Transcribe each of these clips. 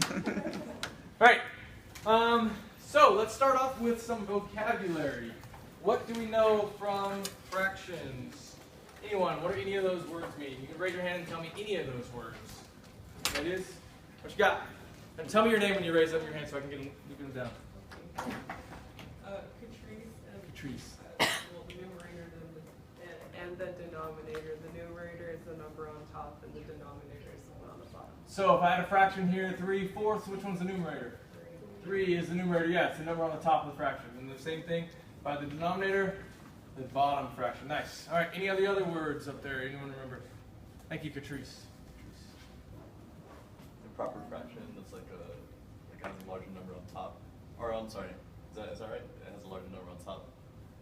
All right. So let's start off with some vocabulary. What do we know from fractions? Anyone? What do any of those words mean? You can raise your hand and tell me any of those words. That is? What you got? And tell me your name when you raise up your hand so I can get them down. Catrice. Well, the numerator and the denominator. The numerator is the number on top, and the denominator is the one on the bottom. So if I had a fraction here, 3/4, which one's the numerator? 3 is the numerator. Yeah, it's the number on the top of the fraction. And the same thing by the denominator, the bottom fraction. Nice. All right. Any of the other words up there? Anyone remember? Thank you, Catrice. Improper fraction. That's like has a larger number on top. Or I'm sorry. Is that right? It has a larger number on top.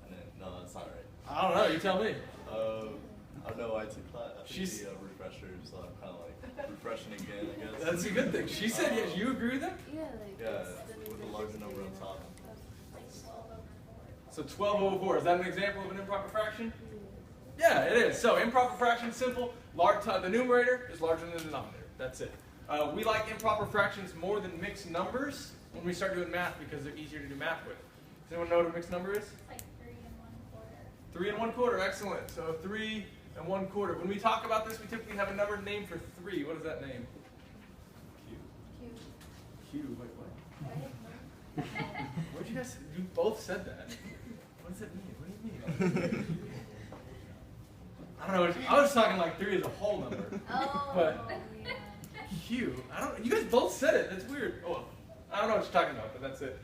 And then no, that's not right. I don't know. You tell me. I don't know. I took she's a refresher, so I'm kind of like refreshing again, I guess. That's a good thing. She said yes. You agree with that? Yeah, like with a larger number on top. Like 12 over 4. So 12 over 4. Is that an example of an improper fraction? Yeah, it is. So improper fraction, simple. The numerator is larger than the denominator. That's it. We like improper fractions more than mixed numbers when we start doing math because they're easier to do math with. Does anyone know what a mixed number is? It's like 3 1/4. 3 1/4. Excellent. So 3 1/4. When we talk about this, we typically have a number named for 3. What is that name? Q. Q. Wait, what? What'd you guys? You both said that. What does that mean? What do you mean? I don't know. I was talking like 3 is a whole number. Oh, But yeah. Q. I don't. You guys both said it. That's weird. Oh, I don't know what you're talking about, but that's it.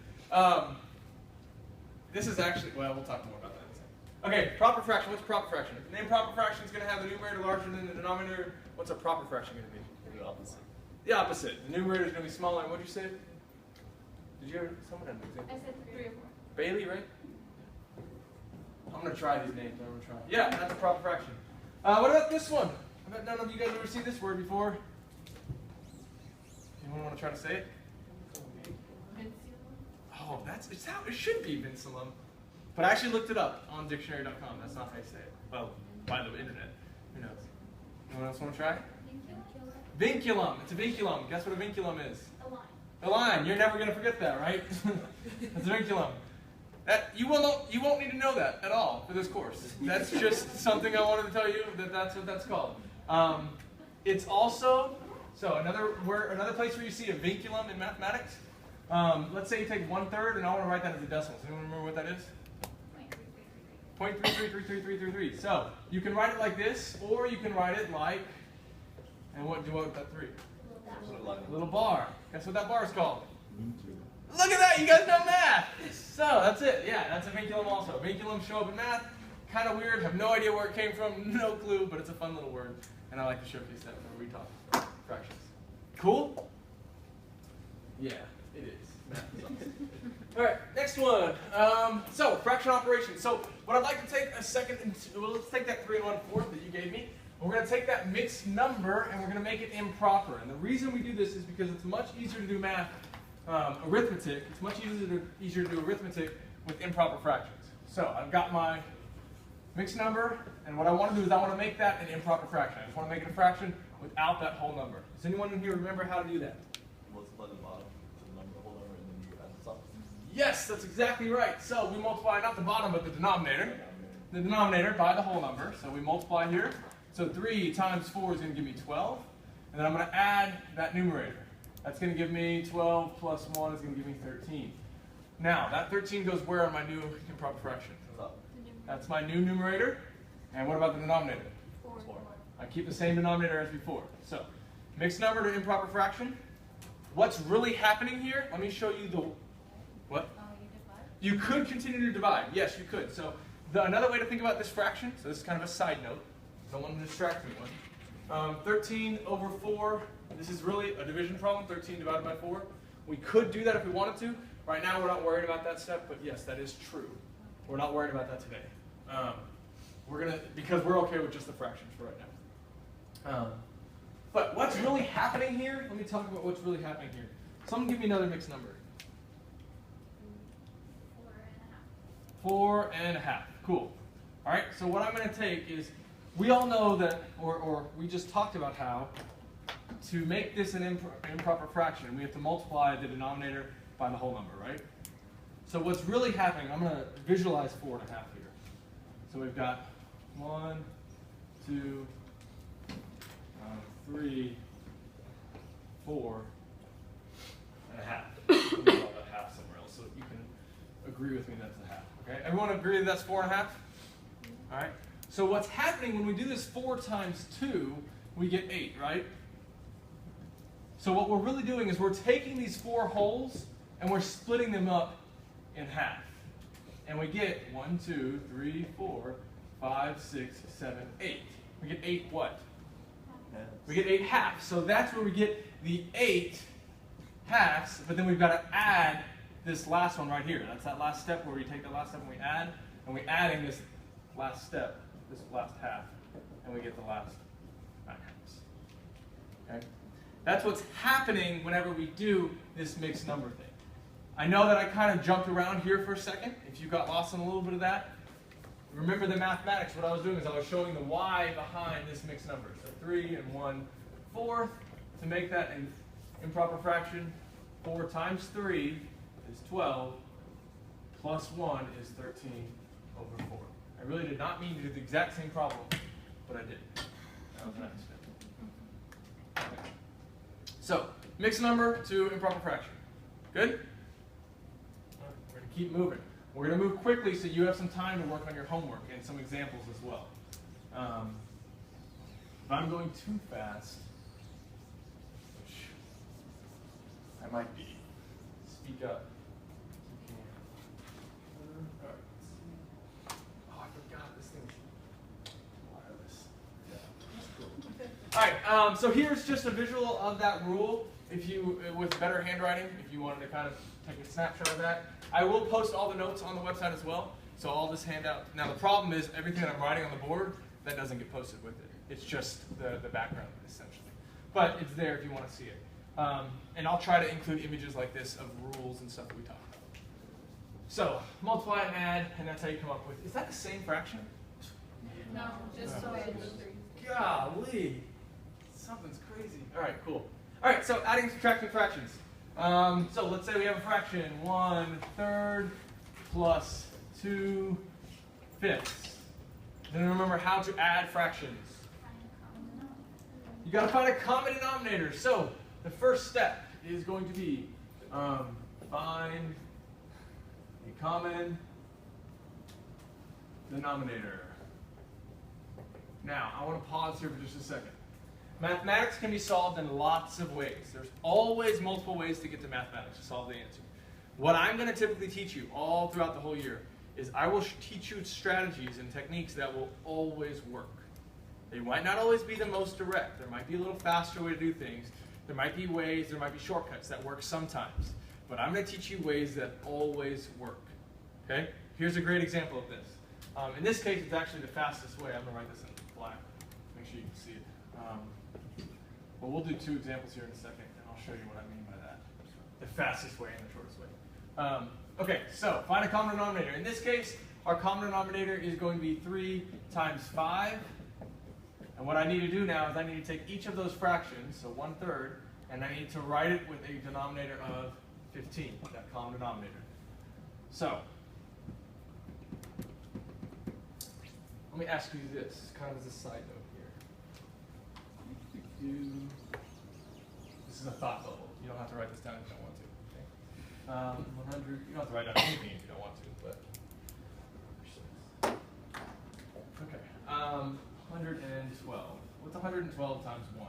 This is actually. Well, we'll talk more about that in a second. Okay, proper fraction. What's a proper fraction? If an improper fraction is going to have the numerator larger than the denominator, what's a proper fraction going to be? The opposite. The opposite. The numerator is going to be smaller. And what did you say? Did you ever? Someone had an example. I said 3 or 4. Bailey, right? I'm going to try these names. I'm going to try. Yeah, that's a proper fraction. What about this one? I bet none of you guys ever seen this word before. Anyone want to try to say it? Oh, it's how it should be, vinculum. But I actually looked it up on dictionary.com. That's not how you say it. Well, by the internet. Who knows? Anyone else want to try? Vinculum. It's a vinculum. Guess what a vinculum is? A line. A line. You're never going to forget that, right? That's a vinculum. You won't need to know that at all for this course. That's just something I wanted to tell you that's what that's called. It's also another place where you see a vinculum in mathematics. Let's say you take 1/3 and I want to write that as a decimal. Does anyone remember what that is? 0.33333333. So you can write it like this, or you can write it like, and what do you want with that 3? A little bar. Guess what that bar is called? Look at that, you guys know math! So that's it, yeah, that's a vinculum also. Vinculums show up in math, kind of weird, have no idea where it came from, no clue, but it's a fun little word. And I like to showcase that whenever we talk fractions. Cool? Yeah, it is. Math is awesome. All right, next one. So fraction operations. So what I'd like to take a second, let's take that 3 1/4 that you gave me. We're going to take that mixed number and we're going to make it improper. And the reason we do this is because it's much easier to do math, arithmetic. It's much easier to do arithmetic with improper fractions. So I've got my mixed number, and what I want to do is I want to make that an improper fraction. I just want to make it a fraction without that whole number. Does anyone in here remember how to do that? Multiply the bottom to the whole number, and then you add the top. Yes, that's exactly right. So we multiply not the bottom, but the denominator. The denominator by the whole number. So we multiply here. So 3 times 4 is going to give me 12. And then I'm going to add that numerator. That's going to give me 12 plus 1 is going to give me 13. Now, that 13 goes where on my new improper fraction? That's my new numerator. And what about the denominator? 4. I keep the same denominator as before. So, mixed number to improper fraction. What's really happening here? Let me show you the... What? You divide? You could continue to divide. Yes, you could. So, another way to think about this fraction, so this is kind of a side note. Don't want to distract anyone. 13 over 4. This is really a division problem, 13 divided by 4. We could do that if we wanted to. Right now, we're not worried about that step, but yes, that is true. We're not worried about that today. Because we're okay with just the fractions for right now. But what's really happening here? Let me talk about what's really happening here. Someone give me another mixed number. 4 4 1/2. Cool. All right. So what I'm going to take is, we all know that, or we just talked about how to make this an improper fraction, we have to multiply the denominator by the whole number, right? So what's really happening, I'm going to visualize 4.5 here. So we've got 1, 2, 3, 4, and a half. Let me draw that half somewhere else so you can agree with me that's a half. Okay, everyone agree that that's 4.5? All right. So what's happening when we do this 4 times 2, we get 8, right? So what we're really doing is we're taking these 4 wholes and we're splitting them up in half. And we get 1, 2, 3, 4, 5, 6, 7, 8. We get 8 what? We get 8 halves. So that's where we get the 8 halves, but then we've got to add this last one right here. That's that last step where we take the last step and we add in this last step, this last half, and we get the last 9 halves. Okay? That's what's happening whenever we do this mixed number thing. I know that I kind of jumped around here for a second. If you got lost in a little bit of that, remember the mathematics. What I was doing is I was showing the y behind this mixed number. So 3 and 1/4. To make that an improper fraction, 4 times 3 is 12, plus 1 is 13 over 4. I really did not mean to do the exact same problem, but I did. That was an accident. Okay. So, mixed number to improper fraction. Good? We're going to keep moving. We're going to move quickly so you have some time to work on your homework and some examples as well. If I'm going too fast, which I might be, speak up. All right. Oh, I forgot this thing. Wireless. Yeah, that's cool. All right, so here's just a visual of that rule. If you, with better handwriting, if you wanted to kind of take a snapshot of that. I will post all the notes on the website as well. So all this handout. Now the problem is everything that I'm writing on the board, that doesn't get posted with it. It's just the background, essentially. But it's there if you want to see it. And I'll try to include images like this of rules and stuff that we talked about. So multiply and add, and that's how you come up with. Is that the same fraction? No, just so it's 3. Golly, something's crazy. All right, cool. All right, so adding and subtracting fractions. So let's say we have a fraction 1/3 plus 2/5. Then remember how to add fractions. You got to find a common denominator. So the first step is going to be find a common denominator. Now I want to pause here for just a second. Mathematics can be solved in lots of ways. There's always multiple ways to get to mathematics to solve the answer. What I'm going to typically teach you all throughout the whole year is I will teach you strategies and techniques that will always work. They might not always be the most direct. There might be a little faster way to do things. There might be ways, there might be shortcuts that work sometimes. But I'm going to teach you ways that always work. Okay? Here's a great example of this. In this case, it's actually the fastest way. I'm going to write this in black. Make sure you can see it. Well, we'll do 2 examples here in a second, and I'll show you what I mean by that. The fastest way and the shortest way. Okay, so find a common denominator. In this case, our common denominator is going to be 3 times 5. And what I need to do now is I need to take each of those fractions, so 1/3, and I need to write it with a denominator of 15, that common denominator. So, let me ask you this, kind of as a side note here. This is a thought bubble. You don't have to write this down if you don't want to. Okay? 100. You don't have to write down anything if you don't want to, but. Okay. 112. What's 112 times 1?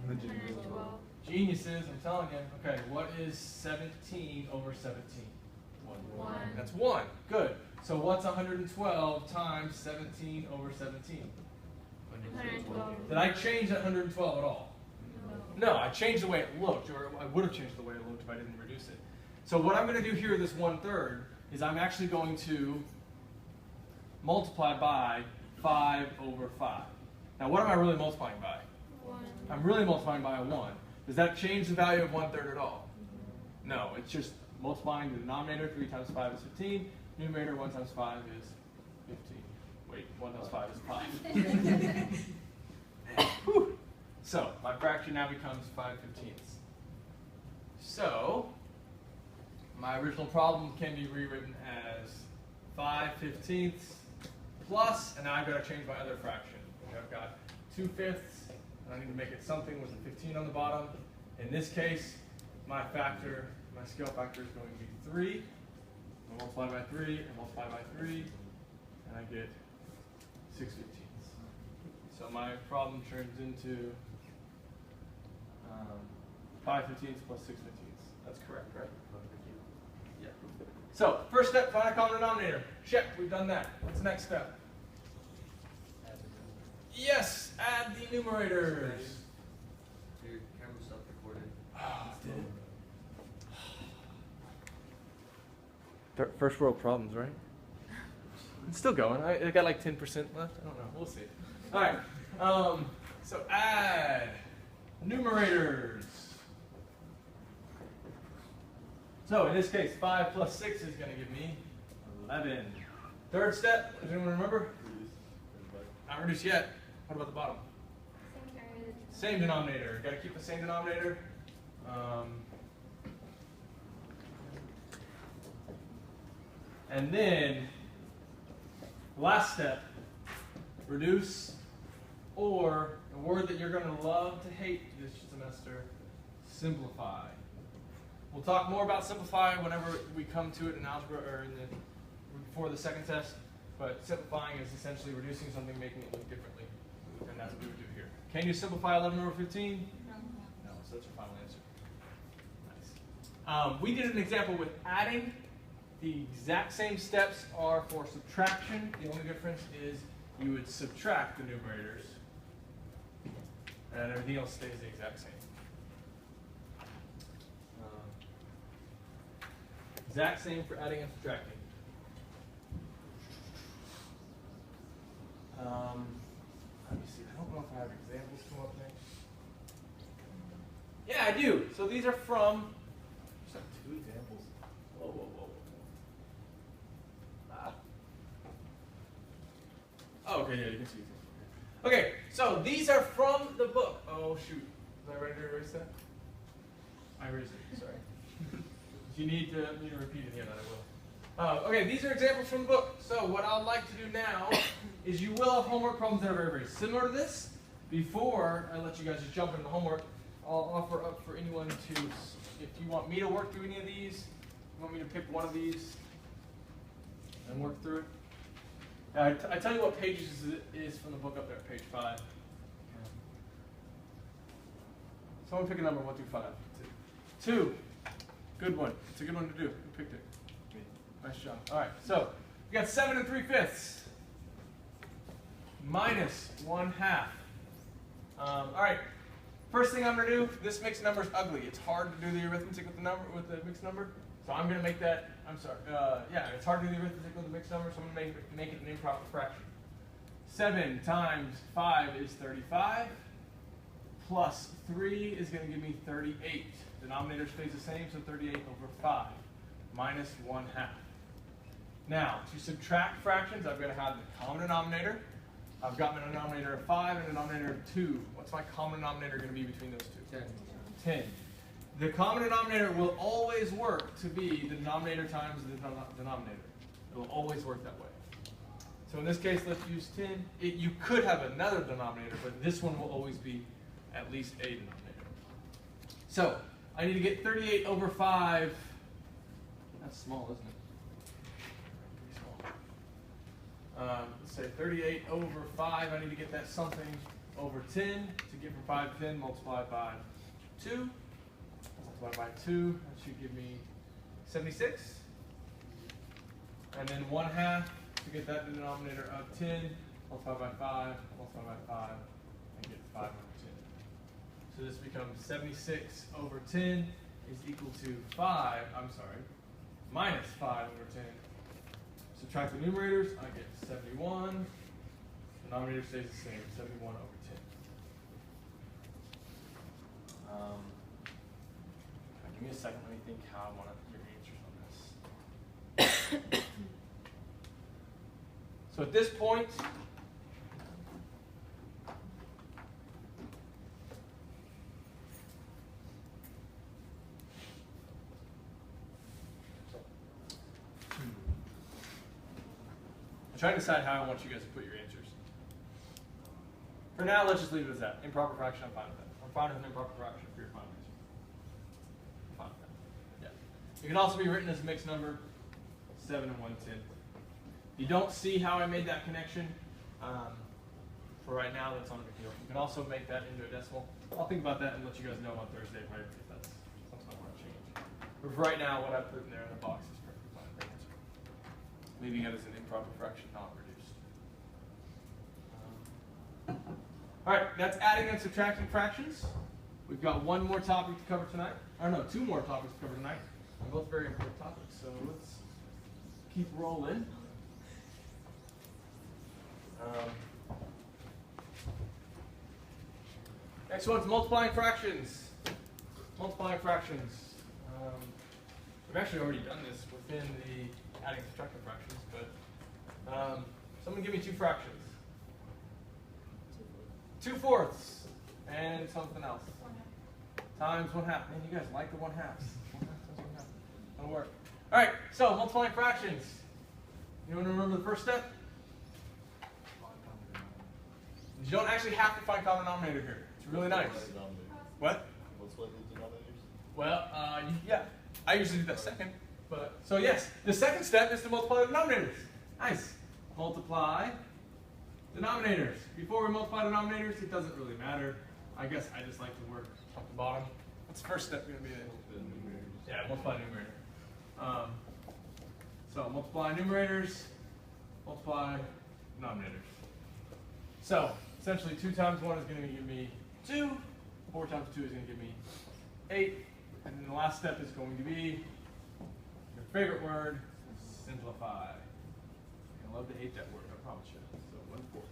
112. Geniuses, I'm telling you. Okay, what is 17 over 17? 1. That's 1. Good. So what's 112 times 17 over 17? 112. Did I change that 112 at all? No, I changed the way it looked, or I would have changed the way it looked if I didn't reduce it. So what I'm going to do here, this 1/3, is I'm actually going to multiply by 5 over 5. Now what am I really multiplying by? 1. I'm really multiplying by a 1. Does that change the value of 1/3 at all? No, it's just multiplying the denominator. 3 times 5 is 15. Numerator 1 times 5 is 15. Wait, 1 times 5 is 5. So my fraction now becomes 5/15. So my original problem can be rewritten as 5/15 plus, and now I've got to change my other fraction. I've got 2/5, and I need to make it something with a 15 on the bottom. In this case, my scale factor is going to be 3. I multiply by 3, and multiply by 3, and I get 6/15. So my problem turns into 5/15 plus 6/15. That's correct, right? Yeah. So first step, find a common denominator. Check, we've done that. What's the next step? Yes, add the numerators. Your camera stopped recording. Oh, did it? First world problems, right? It's still going. I got like 10% left. I don't know. We'll see. All right. So add numerators. So in this case, 5 plus 6 is going to give me 11. Third step. Does anyone remember? Not reduce yet. What about the bottom? Same denominator. Got to keep the same denominator. And then, last step, reduce, or a word that you're going to love to hate this semester, simplify. We'll talk more about simplify whenever we come to it in algebra or before the second test, but simplifying is essentially reducing something, making it look differently, and that's what we would do here. Can you simplify 11 over 15? No, so that's your final answer. Nice. We did an example with adding. The exact same steps are for subtraction. The only difference is you would subtract the numerators, and everything else stays the exact same. Exact same for adding and subtracting. Let me see. I don't know if I have examples come up next. Yeah, I do. So these are from. Just have 2 examples. Whoa, whoa, whoa. Oh, okay, yeah, you can see. Okay, so these are from the book. Oh, shoot. Was I ready to erase that? I erased it, sorry. If you need me to repeat it here, then I will. Okay, these are examples from the book. So what I'd like to do now is you will have homework problems that are very, very similar to this. Before I let you guys just jump into the homework, I'll offer up for anyone to, if you want me to work through any of these, you want me to pick one of these and work through it. I tell you what pages it is from the book up there, page 5. Someone pick a number 1 through 5. 2. Good one. It's a good one to do. Who picked it? Me. Nice job. All right. So we got 7 3/5 minus 1/2. All right. First thing I'm going to do. This mixed number is ugly. It's hard to do the arithmetic with the mixed number. So I'm going to make that. I'm sorry. Yeah, it's hard to do the arithmetic with the mixed number, so I'm going to make it an improper fraction. 7 times 5 is 35. Plus 3 is going to give me 38. Denominator stays the same, so 38 over 5 minus 1/2. Now, to subtract fractions, I've got to have the common denominator. I've got my denominator of 5 and a denominator of 2. What's my common denominator going to be between those two? 10. The common denominator will always work to be the denominator times the denominator. It will always work that way. So in this case, let's use 10. You could have another denominator, but this one will always be at least a denominator. So I need to get 38 over 5. That's small, isn't it? Pretty small. Let's say 38 over 5. I need to get that something over 10. To get from 5 to 10, multiply by 2. Multiply by 2. That should give me 76. And then 1/2 to get that denominator of 10. Multiply by 5. Multiply by 5. And get 5 over 10. So this becomes 76 over 10 is equal to 5, minus 5 over 10. Subtract the numerators, I get 71. Denominator stays the same, 71 over 10. Give me a second, let me think how I want your answers on this. So at this point, I'm trying to decide how I want you guys to put your answers. For now, let's just leave it as that. Improper fraction, I'm fine with that. I'm fine with an improper fraction for your final answer. I'm fine with that. Yeah. It can also be written as a mixed number, 7 and 1/10. You don't see how I made that connection. For right now, that's not a big deal. You can also make that into a decimal. I'll think about that and let you guys know on Thursday, right, if that's something I want to change. But for right now, what I put in there in the box is perfectly fine. I think it's leaving it as an improper fraction, not reduced. All right, that's adding and subtracting fractions. We've got one more topic to cover tonight. Or no, two more topics to cover tonight. And both very important topics. So let's keep rolling. Next one's multiplying fractions. Multiplying fractions. We've actually already done this within the adding and subtracting fractions, but someone give me two fractions. 2/4 and something else. Times 1/2. Man, you guys like the 1/2. 1/2 times 1/2. That'll work. All right, so multiplying fractions. You want to remember the first step? You don't actually have to find common denominator here. It's really nice. What? Multiply the denominators? Well, yeah. I usually do that second. But so yes, the second step is to multiply the denominators. Nice. Multiply denominators. Before we multiply denominators, it doesn't really matter. I guess I just like to work top to bottom. What's the first step going to be? The numerators. Yeah, multiply numerator. So multiply numerators, multiply denominators. So essentially 2 times 1 is going to give me 2, 4 times 2 is going to give me 8, and then the last step is going to be your favorite word, simplify. I love to hate that word, I promise you. So 1/4.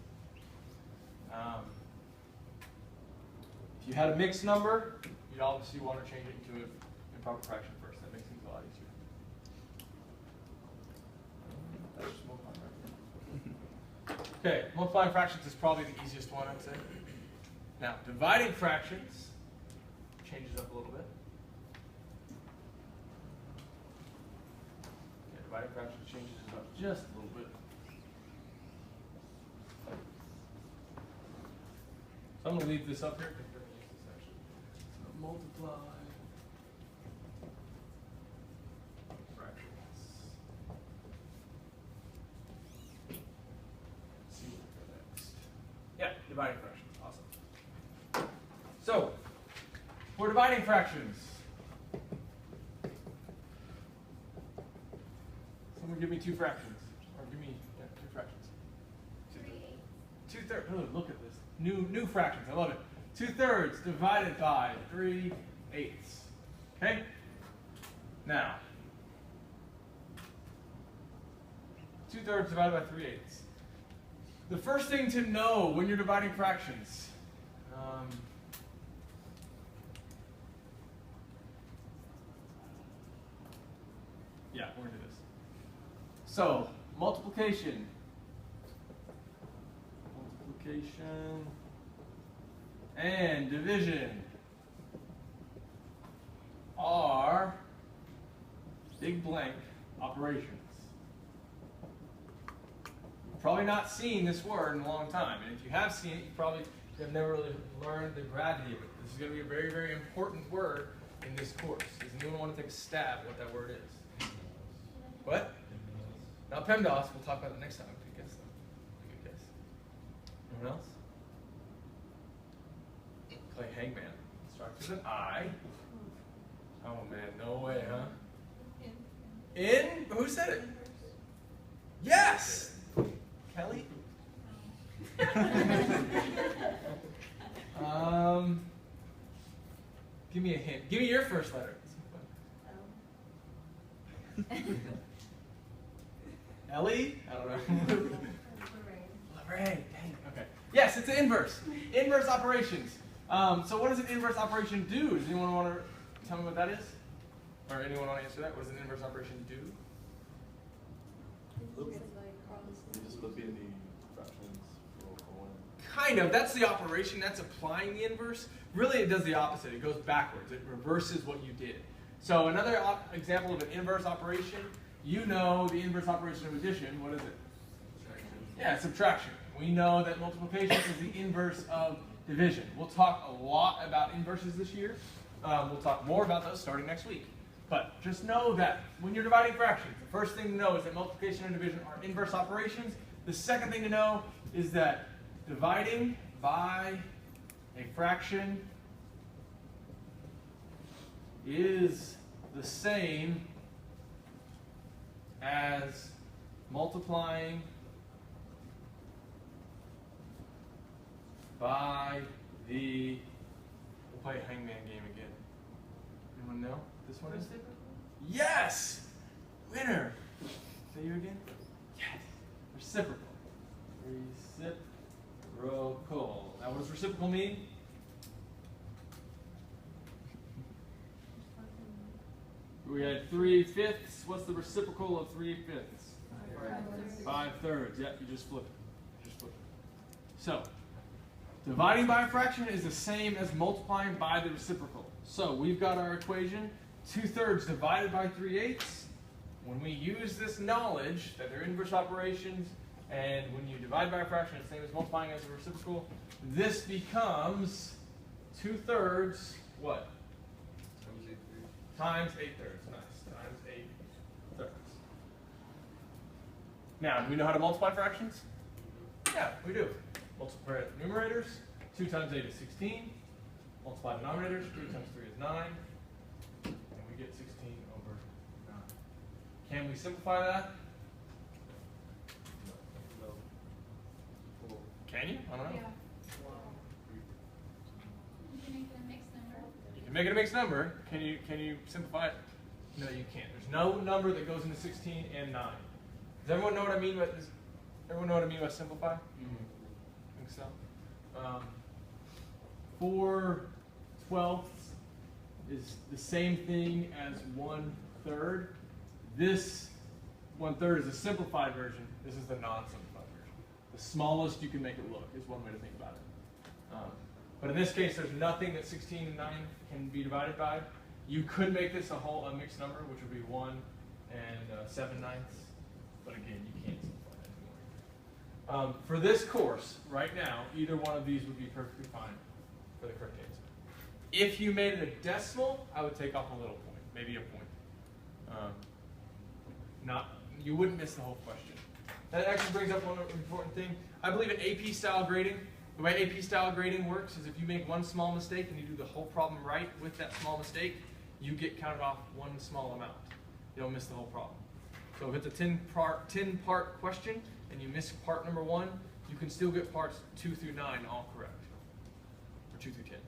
If you had a mixed number, you'd obviously want to change it into an improper fraction first. That makes things a lot easier. That's just multiplying fractions. Okay, multiplying fractions is probably the easiest one, I'd say. Now, dividing fractions changes up a little bit. Yeah, dividing fractions changes it up just a little bit. So I'm going to leave this up here because we're going to use this actually. So multiply fractions. Let's see what we go next. Yeah, dividing fractions. Awesome. So, for dividing fractions, someone give me 2 fractions. Or give me 2 fractions. 2/3. Oh, look at this. New fractions. I love it. 2/3 divided by 3/8. Okay? Now, 2/3 divided by 3/8. The first thing to know when you're dividing fractions. Yeah, we're going to do this. So, multiplication. Multiplication and division are big blank operations. You've probably not seen this word in a long time, and if you have seen it, you probably have never really learned the gravity of it. This is going to be a very, very important word in this course. Does anyone want to take a stab at what that word is? What? Not PEMDAS. We'll talk about it next time. Good guess, though. Good guess. Anyone else? Play Hangman. Starts with an I. Oh man, no way, huh? In? Who said it? Yes! Kelly? Give me a hint. Give me your first letter. Ellie? I don't know. Lorraine. Dang. Okay. Yes, it's an inverse. Inverse operations. So what does an inverse operation do? Does anyone want to tell me what that is? Or anyone want to answer that? What does an inverse operation do? You just flip in the fractions for 1. Kind of. That's the operation. That's applying the inverse. Really, it does the opposite. It goes backwards. It reverses what you did. So another example of an inverse operation, you know the inverse operation of addition. What is it? Yeah, subtraction. We know that multiplication is the inverse of division. We'll talk a lot about inverses this year. We'll talk more about those starting next week. But just know that when you're dividing fractions, the first thing to know is that multiplication and division are inverse operations. The second thing to know is that dividing by a fraction is the same as multiplying by the, we'll play a hangman game again. Anyone know this one is? Yes! Winner! Say you again? Yes! Reciprocal. Reciprocal. Now what does reciprocal mean? We had 3/5. What's the reciprocal of 3/5? 5/3. Yep, you just flip it. Just flip it. So, dividing by a fraction is the same as multiplying by the reciprocal. So we've got our equation, 2/3 divided by 3/8. When we use this knowledge that they're inverse operations, and when you divide by a fraction, it's the same as multiplying as a reciprocal, this becomes 2/3, what? Times 8/3. Nice. Times 8/3. Now, do we know how to multiply fractions? Yeah, we do. Multiply numerators. 2 times 8 is 16. Multiply denominators. 3 times 3 is 9. And we get 16 over 9. Can we simplify that? No. Can you? I don't know. Yeah. You can make it a mixed number. You can make it a mixed number. Can you simplify it? No, you can't. There's no number that goes into 16 and 9. Does everyone know what I mean by this? Everyone know what I mean by simplify? I think so. 4/12 is the same thing as 1/3. This 1/3 is a simplified version. This is the non-simplified version. The smallest you can make it look is one way to think about it. But in this case, there's nothing that 16 and 9 can be divided by. You could make this a mixed number, which would be 1 and 7/9. But again, you can't simplify that anymore. For this course, right now, either one of these would be perfectly fine for the correct answer. If you made it a decimal, I would take off a little point, maybe a point. You wouldn't miss the whole question. That actually brings up one important thing. I believe in AP style grading, the way AP style grading works is if you make one small mistake and you do the whole problem right with that small mistake, you get counted off one small amount. You don't miss the whole problem. So if it's a 10-part question and you miss part number 1, you can still get parts 2 through 9 all correct. Or 2 through 10.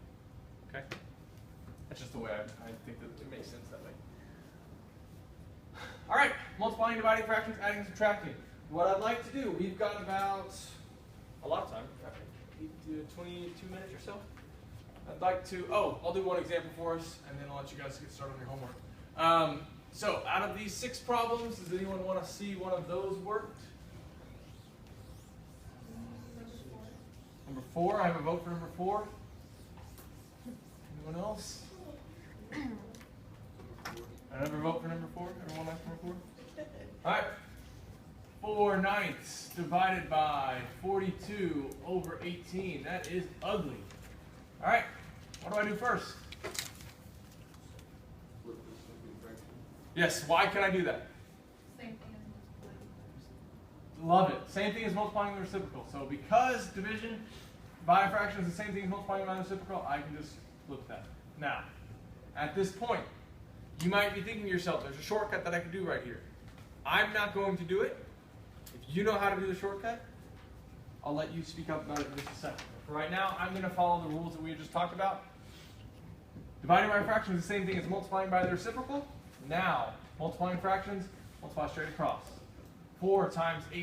Okay? That's just the way I think that it makes sense that way. All right, multiplying, dividing fractions, adding, subtracting. What I'd like to do, we've got about a lot of time, 22 minutes or so. I'd like to, I'll do one example for us, and then I'll let you guys get started on your homework. So, out of these 6 problems, does anyone want to see one of those worked? Number 4, I have a vote for number 4. Anyone else? Another vote for number 4? Everyone likes number 4? Alright. 4/9 divided by 42 over 18. That is ugly. Alright, what do I do first? Flip this simple fraction. Yes, why can I do that? Same thing as multiplying. Love it. Same thing as multiplying the reciprocal. So because division by a fraction is the same thing as multiplying by the reciprocal, I can just flip that. Now, at this point, you might be thinking to yourself, there's a shortcut that I can do right here. I'm not going to do it. If you know how to do the shortcut, I'll let you speak up about it in just a second. But for right now, I'm going to follow the rules that we just talked about. Dividing by a fraction is the same thing as multiplying by the reciprocal. Now, multiplying fractions, multiply straight across. 4 times 8.